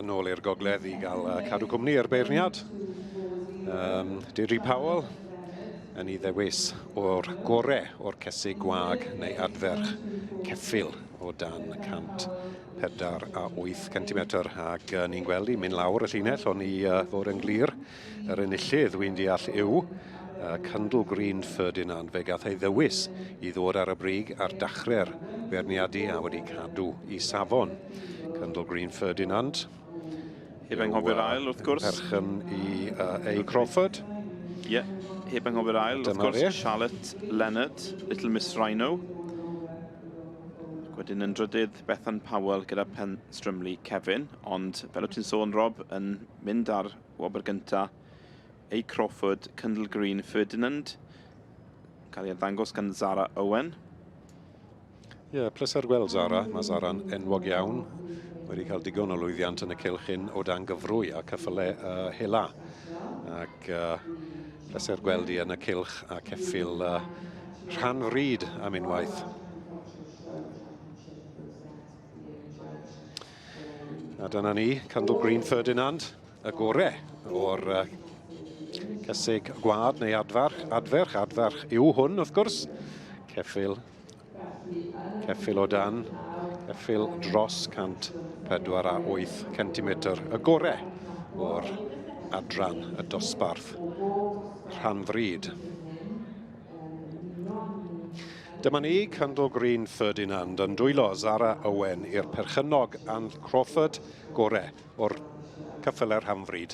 nôl i'r gogledd i gael cadw cwmni i'r beirniad. Deirdre Powell yn ei ddewis o'r gorau o'r Caseg Wag neu Adfarch ceffyl o dan 148 cm ac ni'n gweld ni'n mynd lawr y llinell ond i fod yn glir. Yr enillydd wy'n deall yw Cyndl Green Ferdinand fe gath ei ddewis i ddod ar y brig ar dachrau'r beirniadu a wedi cadw i safon. Cyndl Green Ferdinand. Heb anghofio'r ail wrth gwrs. Perchen i A. Crawford. Ie, heb anghofio'r ail wrth gwrs. Charlotte Leonard, Little Miss Rhino. Wedyn yn drydydd Bethan Powell gyda Pen Strymlu Kevin, ond fel o ti'n sôn Rob yn mynd ar wobr gynta A. Crawford, Cyndl Green Ferdinand, cael ei ddangos gan Zara Owen. Ie, pleser gweld Zara. Mae Zara'n enwog iawn. Wedi cael digon o lwyddiant yn y cylch hyn o dan gyfrwy a ceffylau hela. Ac pleser gweld i yn y cylch a ceffyl Rhanfrid am unwaith. A dyna ni, Cyndl Green Ferdinand, y gorau o'r Caseg Gwad neu Adfarch. Adfarch yw hwn, wrth gwrs. Ceffyl o dan. Ceffyl dros 148 cm. Y gorau o'r adran y dosbarth Rhanfrid. Dyma ni, Cyndl Green Ferdinand yn dwylo Zara Owen i'r perchynog Ann Crawford gorau o'r ceffylau Rhanfrid.